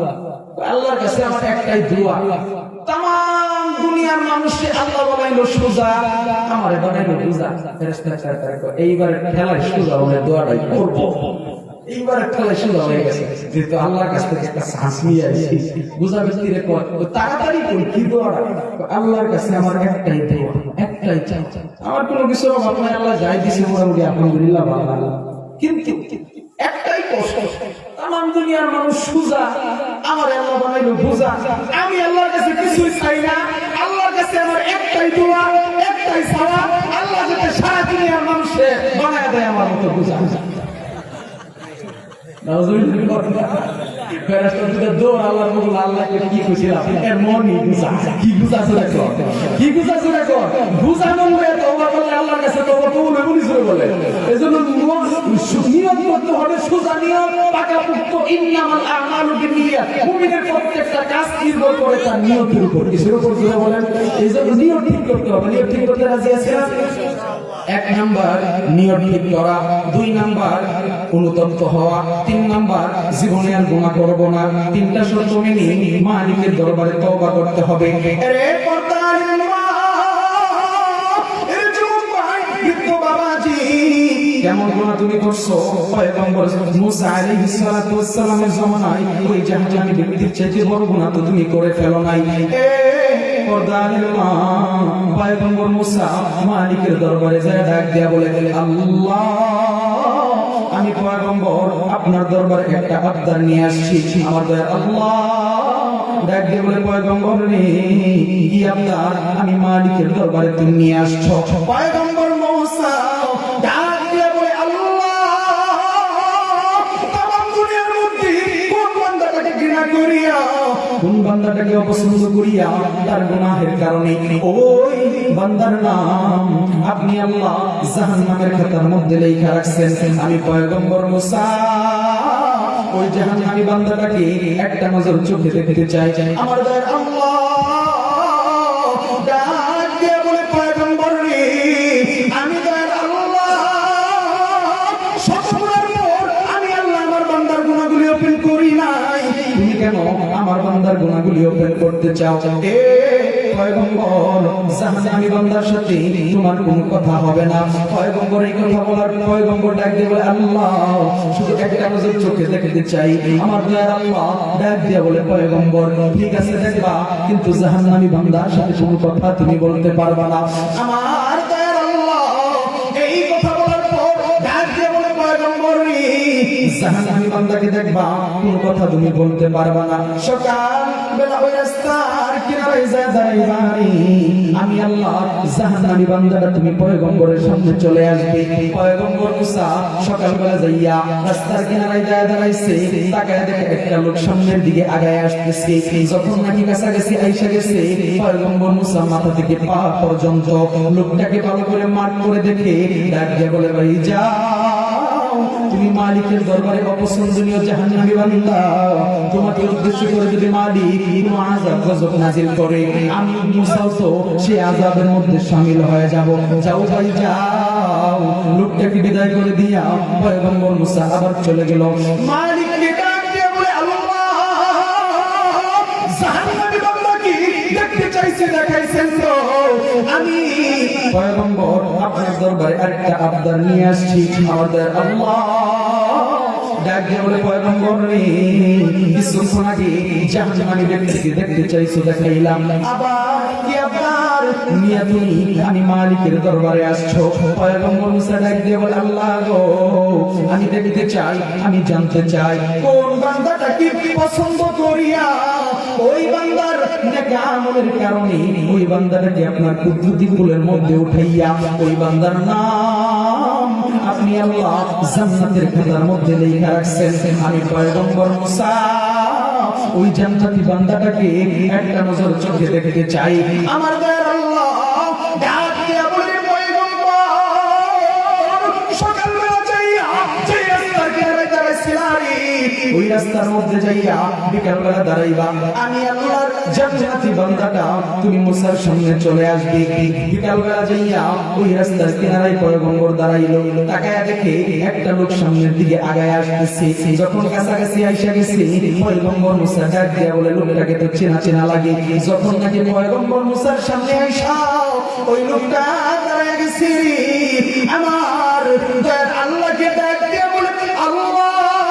আল্লাহর কাছে আমার একটাই দোয়া, তাম দুনিয়ার মানুষকে আল্লাহ বানাইলো সোজা, আমারে বানাইলো বুঝা। ফেরেশতা এইবার খেলায় সোজা হলে দোয়াটাই করবো। এইবার একটা সোজা হয়ে গেছে, যেহেতু আল্লাহর কাছ থেকে একটা শ্বাস নিয়ে আসি, বুঝা ব্যক্তিরে তাড়াতাড়ি করি কি দোয়া, আল্লাহর কাছে আমার একটাই দোয়া, একটাই চাই, আমার কোনো কিছু অভাব নাই, আল্লাহ যাই দিছে মোটামুটি আলহামদুলিল্লাহ ভালো। কিন্তু একটাই কষ্ট, তাম দুনিয়ার মানুষ সুজা, আমার আল্লাহ বানাইলো বুঝা, আমি আল্লাহর কাছে কিছুই চাই না, আল্লাহর কাছে আমার একটাই দোয়া, একটাই চাওয়া, আল্লাহ যাতে সারা দুনিয়ার মানুষে বানায় দেয় আমার মতো বুঝা। কি খুশিলাম এর মনই বুঝা, কি বুঝাছো দেখো, কি বুঝাছো দেখো, বুঝানো আল্লাহর কাছে বলে, এই জন্য নিয়ত করতে হবে, সোজা নিয়ত, পাকাপোক্ত, ইন্নামাল আমালু বিন্নিয়াত, মুমিনের প্রত্যেকটা কাজ নির্ভর করে তার নিয়তের উপর, কিসের উপর জোরে বলেন, এই জন্য নিয়ত ঠিক করতে হবে। নিয়ত ঠিক করতে রাজি আছেন? 1 নাম্বার নিয়ত ঠিক করা, 2 নাম্বার অনুতপ্ত হওয়া, 3 নাম্বার জীবনে আর গুনাহ করব না, 3টা শর্ত মেনে মালিকের দরবারে তওবা করতে হবে। আরে পর্দার মা, এর যুবক ভাই, বৃদ্ধ বাবাজি, কেমন গুনাহ তুমি করছো? পয়গম্বর মুসা আলাইহিস সালাতু ওয়াস সালামের জামানায় ওই জাহান্নামী ব্যক্তির চেয়ে বড় গুনাহ তো তুমি করে ফেলো নাই। পর্দার মা, পয়গম্বর মুসা মালিকের দরবারে যায় ডাক দিয়া বলে, আল্লাহ আমি পয়গম্বর আপনার দরবারে একটা আবদার নিয়ে আসছি, আমার দয়ার আল্লাহ। ডাক দিয়ে বলে, পয়গম্বর রে কি আবদার, আমি মালিকের দরবারে তুমি নিয়ে আসছো? পয়গম্বর মুসা ডাক দিয়ে বলে, আল্লাহ তামাম দুনিয়ার মধ্যে কোন বান্দাটাকে ঘৃণা করিয়া, কোন বান্দাটাকে অপছন্দ করিয়া তার গুনাহের কারণে ওই বান্দার নাম আপনি আল্লাহ জাহান্নামের খাতার মধ্যে লেখা রাখছেন, আমি পয়গম্বর মুসা ওই জাহান্নামী বান্দাটাকে একটা নজর চোখে দেখতে চাই, আমার দয়ার আল্লাহ। ডাক দিয়ে বলে, পয়গম্বর রে আমি দয়ার আল্লাহ সবগুলোর পর আমি আল্লাহ আমার বান্দার গুনাহগুলি ওপেন করি নাই, তুমি কেন আমার বান্দার গুনাহগুলি ওপেন করতে চাও? পয়গম্বর জাহান্নামী বান্দার সাথে তোমার কোনো কথা হবে না। পয়গম্বর এই কথা বলার পয়গম্বর ডাক দিয়ে বলে, আল্লাহ শুধু একটা নজর চোখে দেখতে চাই, আমার দয়ার আল্লাহ। ডাক দিয়ে বলে, পয়গম্বর ঠিক আছে দেখবা, কিন্তু জাহান্নামী বান্দার সাথে কোনো কথা তুমি বলতে পারবা না, আমার দয়ার আল্লাহ। এই কথা বলার পর ডাক দিয়ে বলে, পয়গম্বর জাহান্নামী বান্দাকে দেখবা, কোনো কথা তুমি বলতে পারবা না। সকাল বেলা ওই রাস্তার কিনারায় যায় দাঁড়াইবা, আমি আল্লাহ জাহান্নামী বান্দাটা তুমি পয়গম্বরের সামনে চলে আসবে। পয়গম্বর মুসা সকালবেলা যাইয়া রাস্তার কিনারায় যায় দাঁড়াইছে, তাকায় দেখে একটা লোক সামনের দিকে আগায় আসতেছে। যখন নাকি কাছাকাছি আইসা গেছে, পয়গম্বর মুসা মাথা থেকে পা পর্যন্ত লোকটাকে ভালো করে মার করে দেখে ডাক দিয়ে বলে, ভাই যাও, তুমি মালিকের দরবারে অপছন্দনীয় জাহান্নামী বান্দা, তোমাকে উদ্দেশ্য করে যদি মালিক কোনো আযাব গজব নাযিল করে, আমি মুসাও তো সেই আযাবের মধ্যে শামিল হয়ে যাব। যাও ভাই যাও। লোকটাকে বিদায় করে দিয়া পয়গম্বর মুসা আবার চলে গেল। মালিককে ডাক দিয়ে বলে, আল্লাহ জাহান্নামী বান্দা কি দেখতে চাইছে, দেখাইছেন তো, আমি পয়গম্বর আপনার দরবারে আরেকটা আবদার নিয়ে আসছি, আমার দয়ার আল্লাহ। ডাক দিয়ে বলে, পয়গম্বর রে কিছুক্ষণ আগে জাহান্নামী ব্যক্তিকে দেখতে চাইছো, দেখাইলাম, আবার কি আবদার নিয়ে তুমি আমি মালিকের দরবারে আসছো? পয়গম্বর মুসা ডাক দিয়ে বলে, আল্লাহ গো আমি দেখতে চাই, আমি জানতে চাই কোন বান্দাটা কি পছন্দ করিয়া ওই বান্দার নেক আমলের কারণে ওই বান্দাটাকে আপনার কুদরতি ফুলের মধ্যে উঠাইয়া ওই বান্দার নাম আপনি আল্লাহ জান্নাতের খাতার মধ্যে লেখা রাখছেন। আমি পয়গম্বর মুসা ওই জান্নাতি বান্দাটাকে একটা নজর চোখে দেখতে চাই, আমার দয়ার আল্লাহ। ডাক দিয়া বলে, পয়গম্বর সকালবেলা যাইয়া যে রাস্তার কিনারে দাঁড়াইছিলাম, ওই রাস্তার মধ্যে যাইয়া বিকালবেলা দাঁড়াইবা, আমি আল্লাহর জান্নাতি বান্দাটা তুমি মুসার সামনে চলে আসবে। বিকালবেলা যাইয়া ওই রাস্তার কিনারায় পয়গম্বর দাঁড়াইলো, তাকায়া দেখে একটা লোক সামনের দিকে আগায় আসতেছে। যখন কাছাকাছি আইসা গেছে, পয়গম্বর মুসা ডাক দিয়া বলে, লোকটাকে তো চেনা চেনা লাগে। যখন নাকি পয়গম্বর মুসার সামনে আইসা ওই লোকটা দাঁড়ায় গেছে, আমার দয়ার আল্লাহকে ডাক দিয়া বলে, আল্লাহ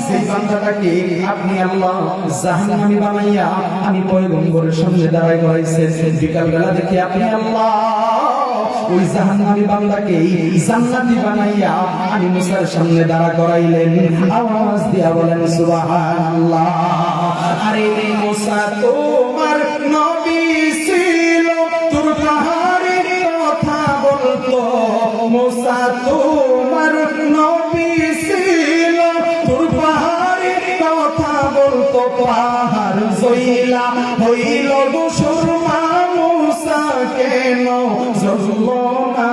সেই বান্দাটাকে আপনি আল্লাহ জাহান্নামী বানাইয়া আমি পয়গম্বরের সামনে দাঁড়াই করাইছেন। বিকাল বেলা দেখি আপনি আল্লাহ ওই জাহান্নামী বান্দাকে জান্নাতি বানাইয়া আমি মুসার সামনে দাঁড়া করাইলেন। আওয়াজ দিয়া বলেন সুবহানাল্লাহ। আরে মুসা তোমার নবী ছিল, তোর পাহাড়ের কথা বলতো। মুসা তোমার নবী ছিল, তোর পাহাড়ের কথা বলতো। পাহাড় জইলা হইল গো সুরমা, মুসা কেন জ্বললো না?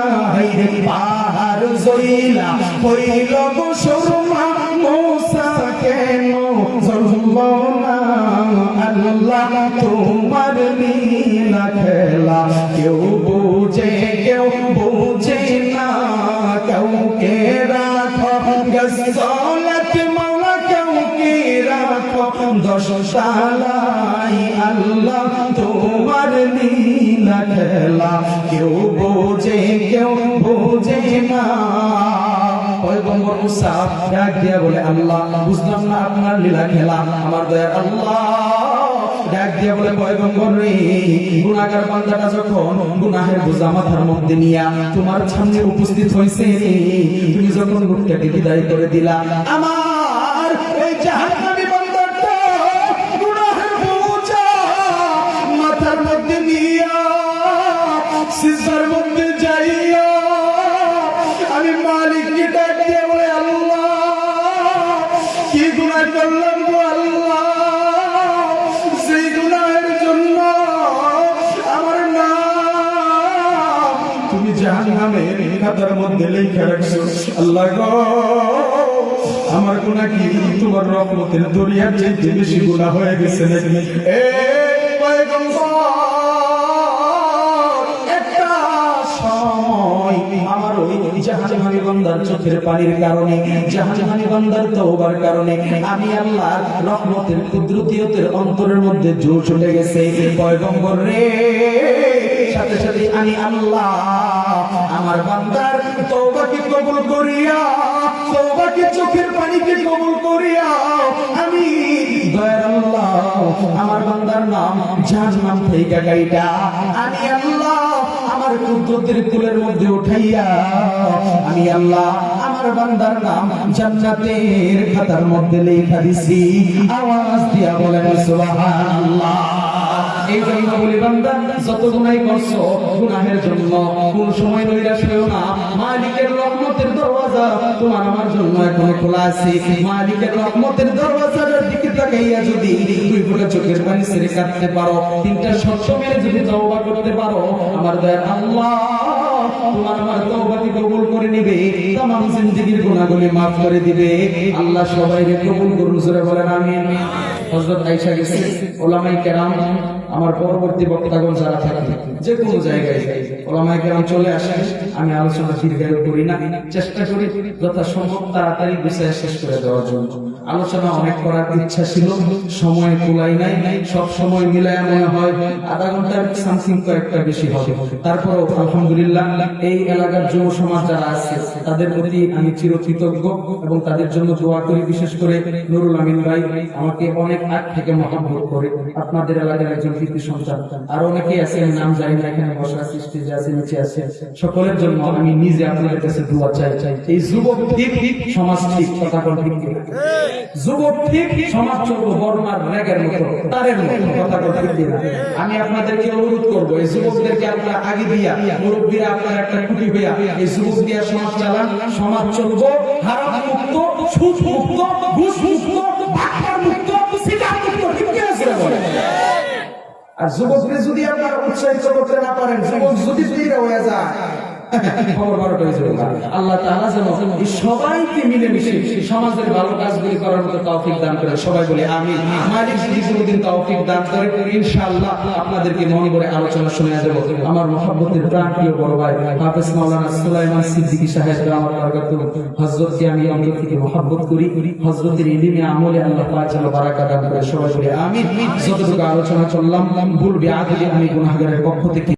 পাহাড় জইলা হইল গো সুরমা, মুসা কেন জ্বললো না? আল্লাহ তোমার লীলা খেলা কেউ বুঝে না। কাউকে রাখো গসলত মাওলা, কাউকে রাখো দশশালাই। আল্লাহ তোমার লীলা খেলা কেউ বোঝে না। পয়গম্বর মুসা ডাক দিয়া বলে আল্লাহ বুঝলাম না আপনার লীলা খেলা। আমার দয়ার আল্লাহ ডাক দিয়া বলে পয়গম্বর রে, গুনাহগার বান্দাটা যখন গুনাহের বোঝা মাথার মধ্যে নিয়া তোমার সামনে উপস্থিত হইছে, তুমি যখন লোকটাকে বিদায় করে দিলা, আমার এই জাহান্নামী বান্দাটা গুনাহের বোঝা মাথার মধ্যে নিয়া সিজদার মধ্যে যাইয়া আমি মালিককে ডাক দিয়া বলে আল্লাহ কি গুনাহ করলাম গো আল্লাহ, সেই গুনাহের জন্য আমার নাম তুমি জাহান্নামের খাতার মধ্যে লিখে রাখছো। আল্লাহ গো আমার গুনাহ কি তোমার রহমতের দরিয়ার চাইতে বেশি গুনাহ হয়ে গেছে নাকি? এ পয়গম্বর, একটা সময় আমার ওই জাহান্নামী বান্দার চোখের পানির কারণে, জাহান্নামী বান্দার তওবার কারণে আমি আল্লাহ রহমতের কুদরতিয়তের অন্তরের মধ্যে জোর চলে গেছে। পয়গম্বর রে, সাথে সাথে আমি আল্লাহ আমার বান্দার তওবাকে কবুল করিয়া, তওবাকে চোখের পানিকে কবুল করিয়া আমি দয়ার আল্লাহ আমার বান্দার নাম জাহান্নাম থেকে কাইটা আমি আল্লাহ আমার কুদরতের কুলের মধ্যে উঠাইয়া আমি আল্লাহ আমার বান্দার নাম জান্নাতের খাতার মধ্যে লেখা দিছি। আওয়াজ দিয়া বলেন সুবহানাল্লাহ। এই জন্য বলি বান্দা যত গুনাহ করছো গুনাহের জন্য কোন সময় নৈরাশ হইও না। মালিকের রহমতের দরওয়াজা তোমার আমার জন্য এখনো খোলা আছে। মালিকের রহমতের দরওয়াজার দিকে তাকাইয়া যদি দুই ফোঁটা চোখের পানি ছেড়ে কাঁদতে পারো, তিনটা শর্ত মেরে যদি তওবা করতে পারো, আমার দয়ার আল্লাহ তোমার আমার তওবাকে কবুল করে নিবে, तमाम জিন্দেগীর গুনাহগুলি maaf করে দিবে। আল্লাহ সবাইকে কবুল করুন, জোরে বলেন আমিন। হযরত আয়েশা গেছে, উলামায়ে কেরাম আমার পরবর্তী বক্তাগণ যারা থাকে যে কোনো জায়গায় উলামায়ে কেরাম চলে আসে, আমি আলোচনা দীর্ঘায়িত করি না, চেষ্টা করি যথাসম্ভব তাড়াতাড়ি গুছিয়ে শেষ করে দেওয়ার জন্য। আলোচনা অনেক করার ইচ্ছা ছিল, সময় কুলাই নাই, সব সময় মিলায় মনে হয় আধা ঘন্টার সামথিং কয়েকটা বেশি হবে। তারপরও আলহামদুলিল্লাহ এই এলাকার যুব সমাজ যারা আছে তাদের প্রতি আমি চিরকৃতজ্ঞ এবং তাদের জন্য দোয়া করি। বিশেষ করে নুরুল আমিন ভাই আমাকে অনেক আগ থেকে মহব্বত করে, আপনাদের এলাকার একজন কৃতি সন্তান, আর অনেকেই আছে আমি নাম জানি না, এখানে বসা আছে, স্টেজে আছে, নিচে আছে, সকলের জন্য আমি নিজে আপনাদের কাছে দোয়া চাই। এই যুবক ঠিক সমাজ ঠিক, কথা কোন ঠিক কিনা? যুবক ঠিক সমাজ চলবো বর্মার রেগের মতো, তারের মতো, কথা কোন ঠিক কিনা? আমি আপনাদেরকে অনুরোধ করবো এই যুবকদেরকে আপনারা আগে দিয়া, মুরব্বীরা আপনারা একটা কুটি হইয়া এই যুবক দিয়া সমাজ চালান। সমাজ চলবো হারাম মুক্ত, সুদ মুক্ত, ঘুষ মুক্ত, বাটপার মুক্ত, সিগার মুক্ত, ঠিক কিনা ছেলে বলে? আর যুবকদের যদি আপনারা উৎসাহিত করতে না পারেন, যুবক যদি ফিরে হয়ে যায় খবর বারোটা হয়ে যাবে। আল্লাহ তাআলা যেন এই সবাইকে মিলেমিশে সমাজের ভালো কাজগুলি করার মতো তৌফিক দান করে, সবাই বলে আমিন। মালিক যদি কোনোদিন তৌফিক দান করে ইনশাআল্লাহ আপনাদেরকে মন করে আলোচনা শোনা দেব। আমার মহব্বতের প্রাণপ্রিয় বড় ভাই হাফেজ মাওলানা সুলাইমান সিদ্দিকী সাহেব আমার বরকতুল হযরতকে আমি অন্তর থেকে মহব্বত করি। হযরতের ইলমে আমলে আল্লাহ পাক যেন বারাকাত দান করে, সবাই বলে আমিন। যতটুকু আলোচনা চললাম ভুল বিআদবি আমি গুনাহগারের পক্ষ থেকে